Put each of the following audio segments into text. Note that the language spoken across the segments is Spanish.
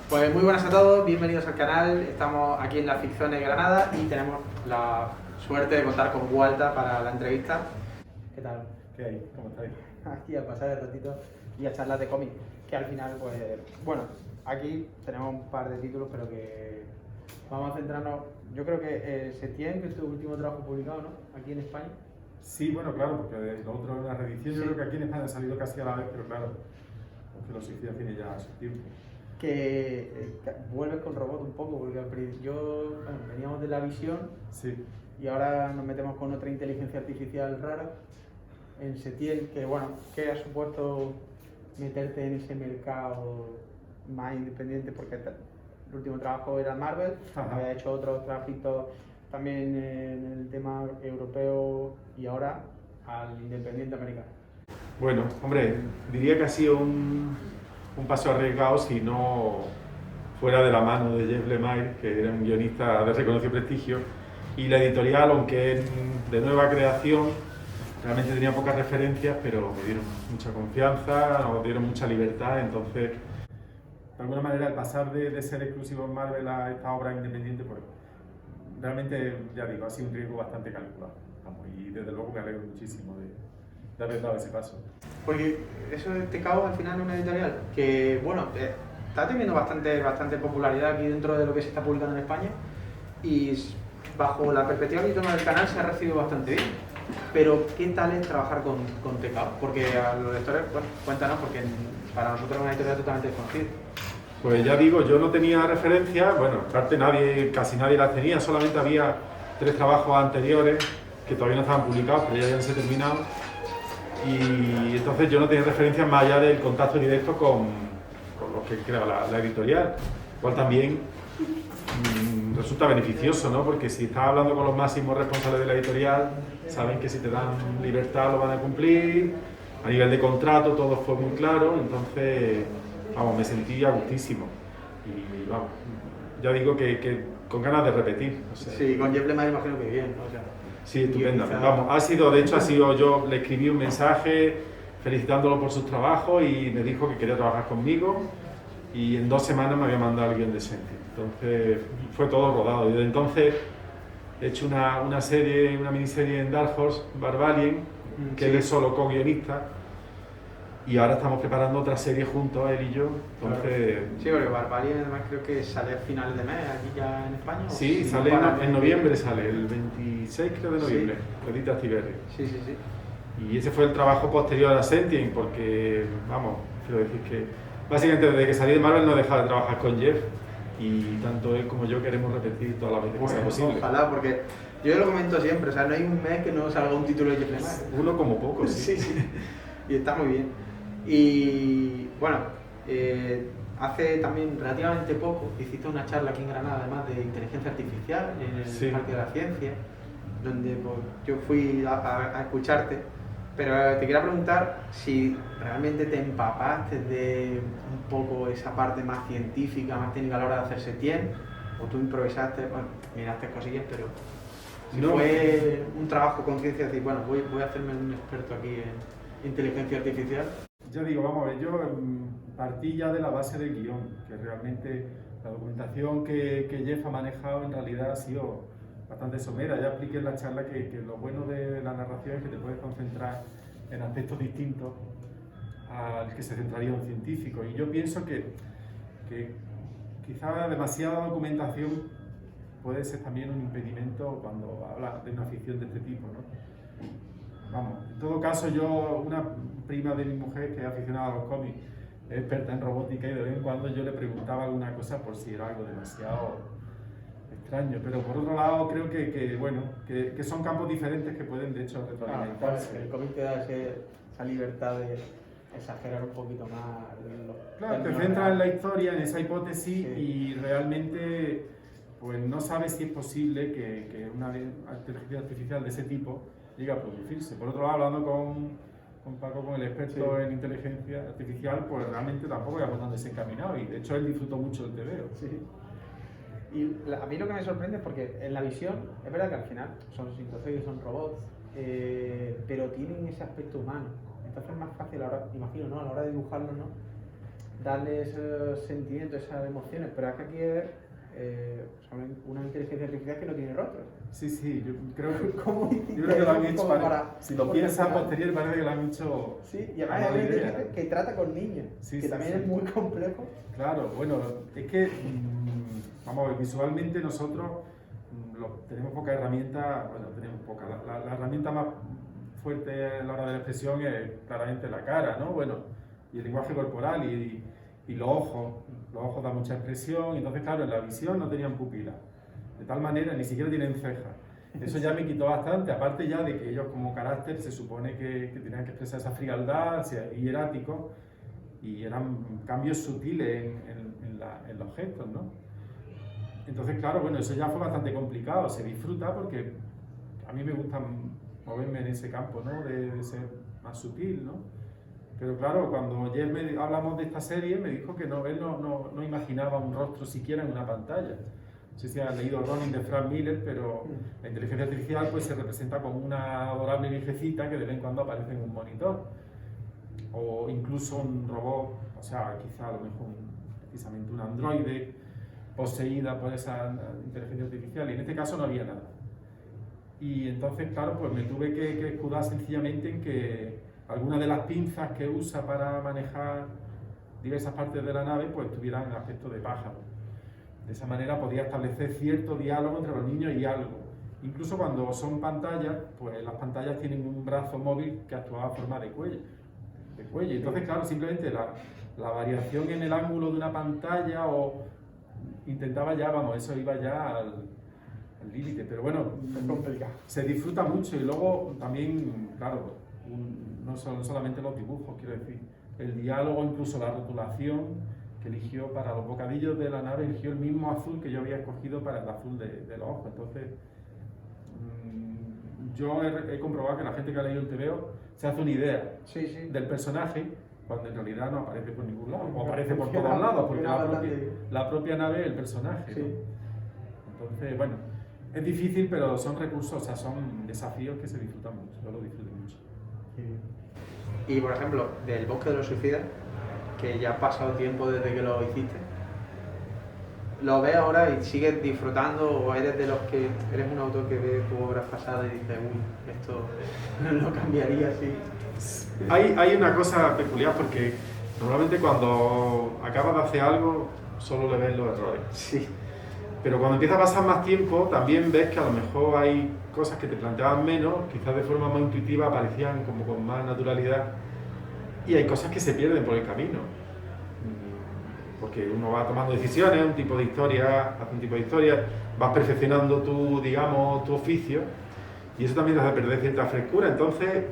Pues muy buenas a todos, bienvenidos al canal. Estamos aquí en la ficción de Granada y tenemos la suerte de contar con Walta para la entrevista. ¿Qué tal? ¿Qué hay? ¿Cómo estáis? Aquí a pasar el ratito y a charlar de cómic, que al final, pues, bueno, aquí tenemos un par de títulos, pero que vamos a centrarnos. Yo creo que Setién, que es tu último trabajo publicado, ¿no? Aquí en España. Sí, bueno, claro, porque lo otro es una reedición. Sí. Yo creo que aquí en España ha salido casi a la vez, pero claro, porque los suicidas tiene ya su tiempo. Que vuelves con robot un poco, porque bueno, veníamos de la visión. Sí. Y ahora nos metemos con otra inteligencia artificial rara en Setién, que bueno, ¿qué ha supuesto meterte en ese mercado más independiente? Porque el último trabajo era Marvel, había hecho otros trabajitos también en el tema europeo y ahora al independiente americano. Bueno, hombre, diría que ha sido un paso arriesgado si no fuera de la mano de Jeff Lemire, que era un guionista de reconocido prestigio, y la editorial, aunque es de nueva creación, realmente tenía pocas referencias, pero me dieron mucha confianza, nos dieron mucha libertad, entonces, de alguna manera, el pasar de ser exclusivo en Marvel a esta obra independiente, pues realmente, ya digo, ha sido un riesgo bastante calculado. Vamos, y desde luego me alegro muchísimo de haber dado ese paso. Porque eso de TKO al final es una editorial que, bueno, está teniendo bastante popularidad aquí dentro de lo que se está publicando en España y bajo la perspectiva que yo tengo del canal se ha recibido bastante bien. Pero, ¿qué tal es trabajar con TKO? Porque a los lectores, bueno, cuéntanos, porque para nosotros es una editorial totalmente desconocida. Pues ya digo, yo no tenía referencia, bueno, en parte casi nadie las tenía, solamente había 3 trabajos anteriores que todavía no estaban publicados, pero ya habían sido terminados. Y entonces yo no tenía referencias más allá del contacto directo con los que crea la editorial, cual también resulta beneficioso, ¿no? Porque si estás hablando con los máximos responsables de la editorial, saben que si te dan libertad lo van a cumplir, a nivel de contrato todo fue muy claro, entonces, vamos, me sentí a gustísimo. Y vamos, ya digo que con ganas de repetir. O sea, sí, con Jeff Lemire imagino que bien, ¿no? O sea, sí, estupendamente. Vamos, de hecho, yo le escribí un mensaje felicitándolo por sus trabajos y me dijo que quería trabajar conmigo y en 2 semanas me había mandado el guión de Sentience. Entonces fue todo rodado. Y desde entonces he hecho una miniserie en Dark Horse, Barbarian, que él es solo co-guionista. Y ahora estamos preparando otra serie juntos, él y yo. Entonces, sí, porque Barbarian además creo que sale a finales de mes aquí ya en España. Sí, sale en noviembre, sale el 26 creo de noviembre, lo edita Tiberri. Sí. Y ese fue el trabajo posterior a Sentient, porque, vamos, quiero decir que básicamente desde que salí de Marvel no he dejado de trabajar con Jeff y tanto él como yo queremos repetir todas las veces que sea posible. Ojalá, porque yo lo comento siempre, o sea, no hay un mes que no salga un título de Jeff Lemire. Uno como poco, sí. Sí. Y está muy bien. Y bueno, hace también relativamente poco hiciste una charla aquí en Granada, además de inteligencia artificial, en el Parque de la Ciencia, donde pues, yo fui a escucharte, pero te quería preguntar si realmente te empapaste de un poco esa parte más científica, más técnica a la hora de hacer Setién, o tú improvisaste, bueno, miraste cosillas, pero si fue un trabajo con ciencia, decir, bueno, voy a hacerme un experto aquí en inteligencia artificial. Ya digo, vamos a ver, yo partí ya de la base del guión, que realmente la documentación que Jeff ha manejado en realidad ha sido bastante somera. Ya expliqué en la charla que lo bueno de la narración es que te puedes concentrar en aspectos distintos al que se centraría un científico. Y yo pienso que quizá demasiada documentación puede ser también un impedimento cuando hablas de una ficción de este tipo, ¿no? Vamos, en todo caso, una prima de mi mujer que es aficionada a los cómics, es experta en robótica y de vez en cuando yo le preguntaba alguna cosa por si era algo demasiado extraño, pero por otro lado creo que son campos diferentes que pueden de hecho retroalimentarse. El cómic te da esa libertad de exagerar un poquito más. Claro, te centras en la historia, en esa hipótesis y realmente pues no sabes si es posible que una inteligencia artificial de ese tipo llegue a producirse. Por otro lado, hablando con Paco, con el experto en inteligencia artificial, pues realmente tampoco íbamos tan desencaminados y de hecho él disfrutó mucho del TVO. Sí. Y a mí lo que me sorprende es porque en la visión, es verdad que al final son sintozoides, son robots, pero tienen ese aspecto humano. Entonces es más fácil ahora, imagino, ¿no? A la hora de dibujarlo, ¿no? darle esos sentimientos, esas emociones, pero es que aquí es una inteligencia artificial que no tiene rostro. Sí, yo creo que lo han hecho si lo piensas posterior parece que lo han hecho. Sí, y además es una inteligencia que trata con niños, que también es muy complejo. Claro, bueno, es que, vamos a ver, visualmente nosotros tenemos poca herramienta, bueno, tenemos poca, la herramienta más fuerte a la hora de la expresión es claramente la cara, ¿no? Bueno, y el lenguaje corporal y los ojos dan mucha expresión, y entonces claro, en la visión no tenían pupilas, de tal manera ni siquiera tienen cejas. Eso ya me quitó bastante, aparte ya de que ellos como carácter se supone que tenían que expresar esa frialdad, ser hieráticos, y eran cambios sutiles en los gestos, ¿no? Entonces claro, bueno, eso ya fue bastante complicado, se disfruta porque a mí me gusta moverme en ese campo, ¿no? De ser más sutil, ¿no? Pero claro, cuando ayer hablamos de esta serie, me dijo que él no imaginaba un rostro siquiera en una pantalla. No sé si has leído Ronin de Frank Miller, pero la inteligencia artificial pues, se representa como una adorable viejecita que de vez en cuando aparece en un monitor. O incluso un robot, o sea, quizá a lo mejor precisamente un androide poseída por esa inteligencia artificial, y en este caso no había nada. Y entonces, claro, pues me tuve que escudar sencillamente en que algunas de las pinzas que usa para manejar diversas partes de la nave pues tuvieran aspecto de pájaro. De esa manera podía establecer cierto diálogo entre los niños y algo. Incluso cuando son pantallas, pues las pantallas tienen un brazo móvil que actúa a forma de cuello. Entonces, claro, simplemente la variación en el ángulo de una pantalla o intentaba ya, vamos, eso iba ya al límite, pero bueno, se disfruta mucho. Y luego también, claro, no son solamente los dibujos, quiero decir, el diálogo, incluso la rotulación que eligió para los bocadillos de la nave, eligió el mismo azul que yo había escogido para el azul de los ojos. Entonces, yo he comprobado que la gente que ha leído el TVO se hace una idea del personaje, cuando en realidad no aparece por ningún lado, o aparece por todos lados, porque la propia nave es el personaje, ¿no? Entonces, bueno, es difícil, pero son recursos, o sea, son desafíos que se disfrutan mucho, yo lo disfruto mucho. Y por ejemplo, del Bosque de los Suicidas, que ya ha pasado tiempo desde que lo hiciste, ¿lo ves ahora y sigues disfrutando, o eres de los que eres un autor que ve tu obra pasada y dices, uy, esto lo cambiaría así? Hay una cosa peculiar, porque normalmente cuando acabas de hacer algo solo le ves los errores. Sí. Pero cuando empieza a pasar más tiempo, también ves que a lo mejor hay cosas que te planteaban menos, quizás de forma más intuitiva aparecían como con más naturalidad, y hay cosas que se pierden por el camino. Porque uno va tomando decisiones, hace un tipo de historia, vas perfeccionando tu oficio, y eso también te hace perder cierta frescura. Entonces,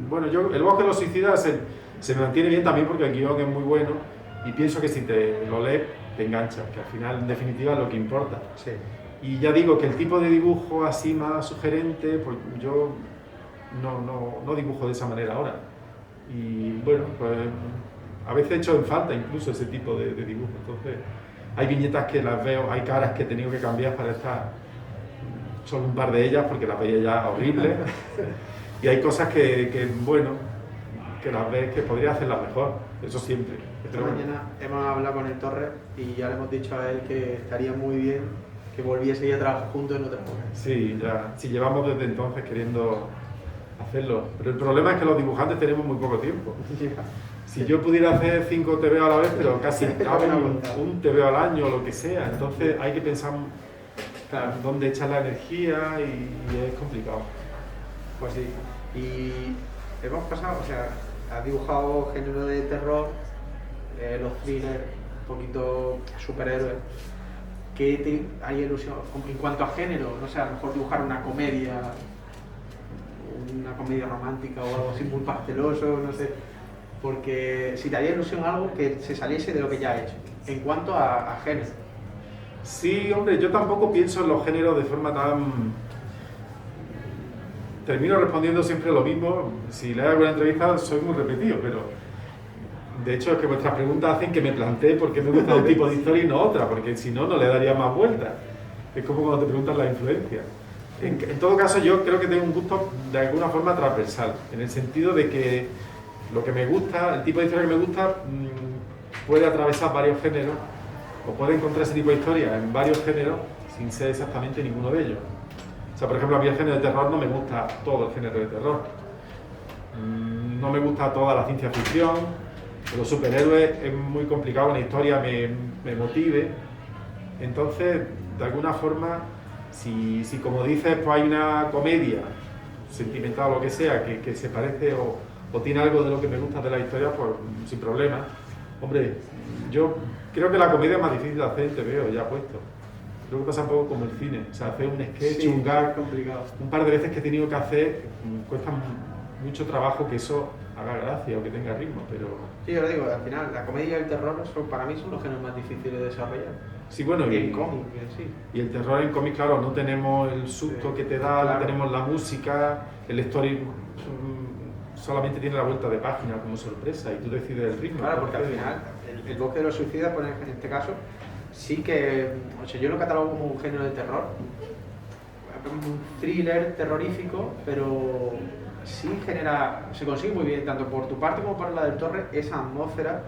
bueno, el Bosque de los Suicidas se me mantiene bien también porque el guión es muy bueno, y pienso que si te lo lees, te enganchas, que al final, en definitiva, es lo que importa. Sí. Y ya digo que el tipo de dibujo así más sugerente, pues yo no dibujo de esa manera ahora. Y bueno, pues a veces he hecho en falta incluso ese tipo de dibujo. Entonces, hay viñetas que las veo, hay caras que he tenido que cambiar para estar, solo un par de ellas porque las veía ya horribles. Y hay cosas que bueno, que las ves que podría hacerlas mejor, eso siempre. Esta mañana hemos hablado con el Torres y ya le hemos dicho a él que estaría muy bien que volviese a trabajar juntos en otras cosas. Sí, ya, sí, llevamos desde entonces queriendo hacerlo, pero el problema es que los dibujantes tenemos muy poco tiempo. Si yo pudiera hacer 5 TVO a la vez, pero casi un TVO al año o lo que sea, entonces hay que pensar dónde echar la energía y es complicado. Pues sí, y hemos pasado, o sea, has dibujado género de terror, los thrillers, un poquito superhéroes. ¿Qué hay ilusión en cuanto a género? No sé, a lo mejor dibujar una comedia romántica o algo así muy pasteloso, no sé. Porque si te haría ilusión algo que se saliese de lo que ya he hecho, en cuanto a género. Sí, hombre, yo tampoco pienso en los géneros de forma tan... Termino respondiendo siempre lo mismo. Si lees alguna entrevista soy muy repetido, pero de hecho es que vuestras preguntas hacen que me plantee por qué me gusta un tipo de historia y no otra, porque si no, no le daría más vueltas. Es como cuando te preguntan la influencia. En todo caso, yo creo que tengo un gusto de alguna forma transversal, en el sentido de que lo que me gusta, el tipo de historia que me gusta, puede atravesar varios géneros o puede encontrar ese tipo de historias en varios géneros sin ser exactamente ninguno de ellos. O sea, por ejemplo, a mí el género de terror no me gusta todo el género de terror. No me gusta toda la ciencia ficción. Los superhéroes es muy complicado, una historia me motive. Entonces, de alguna forma, si como dices, pues hay una comedia sentimental o lo que sea, que se parece o tiene algo de lo que me gusta de la historia, pues sin problema. Hombre, yo creo que la comedia es más difícil de hacer en TVO, ya puesto. Creo que pasa un poco como el cine, o sea, hacer un sketch, un gag, complicado. Un par de veces que he tenido que hacer, cuesta mucho trabajo que eso haga gracia o que tenga ritmo, pero... Sí, yo lo digo, al final, la comedia y el terror para mí son los géneros más difíciles de desarrollar. Sí, bueno, y el cómic, sí. Y el terror en cómic, claro, no tenemos el susto que te da, no tenemos la música, el story solamente tiene la vuelta de página como sorpresa y tú decides el ritmo. Claro, porque al final, el bosque de los suicidas, pues en este caso, sí que, o sea, yo lo catalogo como un género de terror, un thriller terrorífico, pero sí se consigue muy bien, tanto por tu parte como por la del Torre, esa atmósfera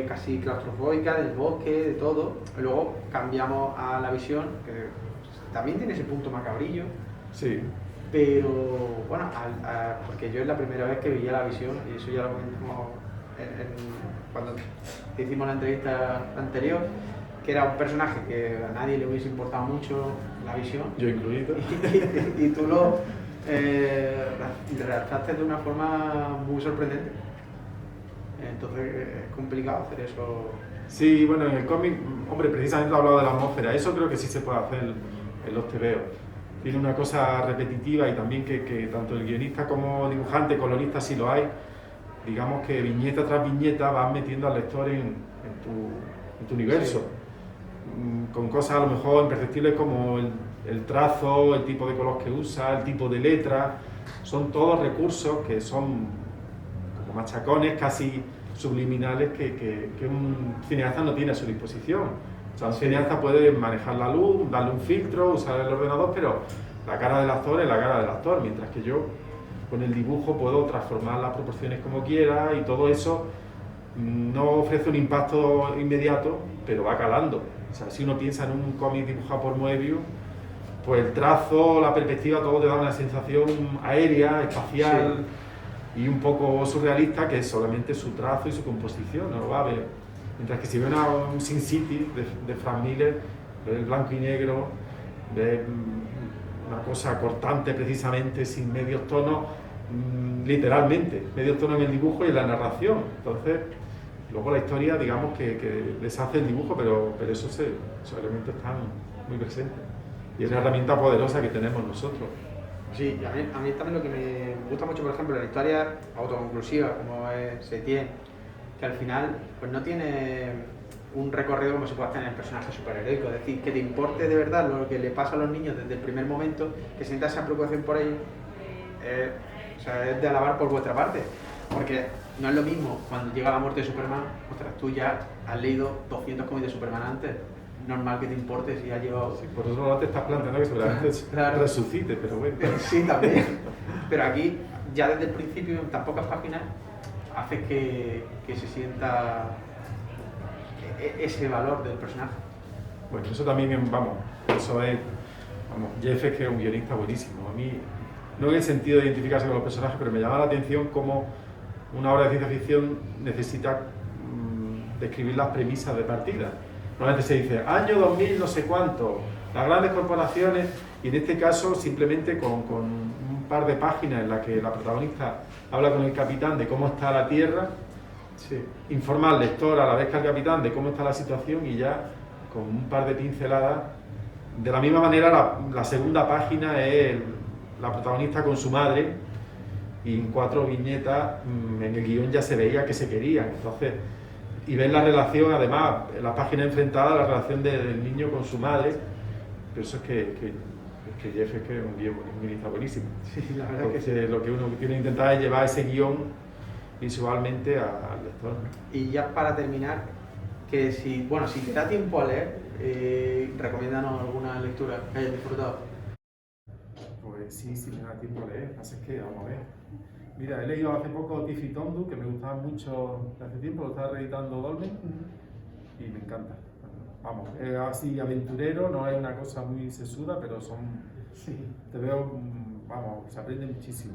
casi claustrofóbica del bosque, de todo. Luego cambiamos a la visión, que también tiene ese punto macabrillo. Sí. Pero bueno, porque yo es la primera vez que veía la visión, y eso ya lo comentamos cuando hicimos la entrevista anterior, que era un personaje que a nadie le hubiese importado mucho la visión. Yo incluido. Y tú lo redactaste de una forma muy sorprendente. Entonces es complicado hacer eso. Sí, bueno, en el cómic, hombre, precisamente he hablado de la atmósfera, eso creo que sí se puede hacer en los TVO. Tiene una cosa repetitiva y también que tanto el guionista como dibujante, colorista sí lo hay, digamos que viñeta tras viñeta vas metiendo al lector en tu universo, sí. Con cosas a lo mejor imperceptibles como el trazo, el tipo de color que usa, el tipo de letra, son todos recursos que son como machacones casi subliminales que un cineasta no tiene a su disposición. O sea, un cineasta puede manejar la luz, darle un filtro, usar el ordenador, pero la cara del actor es la cara del actor, mientras que yo con el dibujo puedo transformar las proporciones como quiera y todo eso no ofrece un impacto inmediato, pero va calando. O sea, si uno piensa en un cómic dibujado por Moebius, pues el trazo, la perspectiva, todo te da una sensación aérea, espacial, sí, y un poco surrealista, que es solamente su trazo y su composición, no lo va a ver. Mientras que si ve un Sin City de Frank Miller, ve el blanco y negro, ve una cosa cortante precisamente, sin medios tonos, literalmente, medios tonos en el dibujo y en la narración. Entonces, luego la historia, digamos que deshace el dibujo, pero esos elementos están muy presentes. Y es una herramienta poderosa que tenemos nosotros. Sí, y a mí también lo que me gusta mucho, por ejemplo, la historia autoconclusiva, como es Setien, que al final pues no tiene un recorrido como se puede hacer en el personaje superheroico, es decir, que te importe de verdad lo que le pasa a los niños desde el primer momento, que sientas esa preocupación por ellos, o sea, es de alabar por vuestra parte, porque no es lo mismo cuando llega la muerte de Superman, ostras, tú ya has leído 200 cómics de Superman antes, normal que te importe si ha llevado... Sí, por eso no te estás planteando que seguramente claro, resucite, pero bueno. Sí, también, pero aquí ya desde el principio, en tan pocas páginas, hace que se sienta ese valor del personaje. Bueno, eso también, eso es, Jeff es que es un guionista buenísimo. A mí, no en el sentido de identificarse con los personajes, pero me llama la atención cómo una obra de ciencia ficción necesita describir las premisas de partida. Normalmente se dice, año 2000 no sé cuánto, las grandes corporaciones, y en este caso simplemente con un par de páginas en las que la protagonista habla con el capitán de cómo está la Tierra, sí, informa al lector a la vez que al capitán de cómo está la situación y ya con un par de pinceladas. De la misma manera la segunda página es la protagonista con su madre y en 4 viñetas en el guión ya se veía que se querían. Entonces, y ves la relación, además, en la página enfrentada, la relación del niño con su madre, pero eso es que Jeff es que es un guionista buenísimo. Sí, la verdad. Porque que sí, lo que uno tiene que intentar es llevar ese guión visualmente al lector. Y ya para terminar, que si te da tiempo a leer, recomiéndanos alguna lectura que hayas disfrutado. Pues sí, me da tiempo a leer, así es que vamos a ver. Mira, he leído hace poco Tiffi Tondu, que me gustaba mucho hace tiempo, lo estaba reeditando Dolmen y me encanta. Vamos, es así aventurero, no es una cosa muy sesuda, pero te veo, vamos, se aprende muchísimo.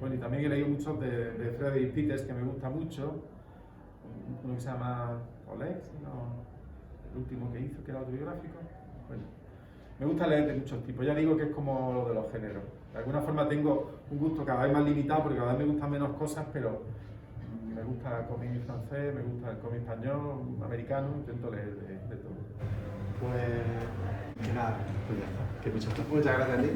Bueno, y también he leído muchos de Frederick Peters, que me gusta mucho, uno que se llama Olex, el último que hizo, que era autobiográfico. Bueno, me gusta leer de muchos tipos, ya digo que es como lo de los géneros. De alguna forma tengo un gusto cada vez más limitado porque cada vez me gustan menos cosas, pero me gusta el cómic francés, me gusta el cómic español, americano, intento leer de todo. Pues nada, pues ya está. Muchas gracias a ti.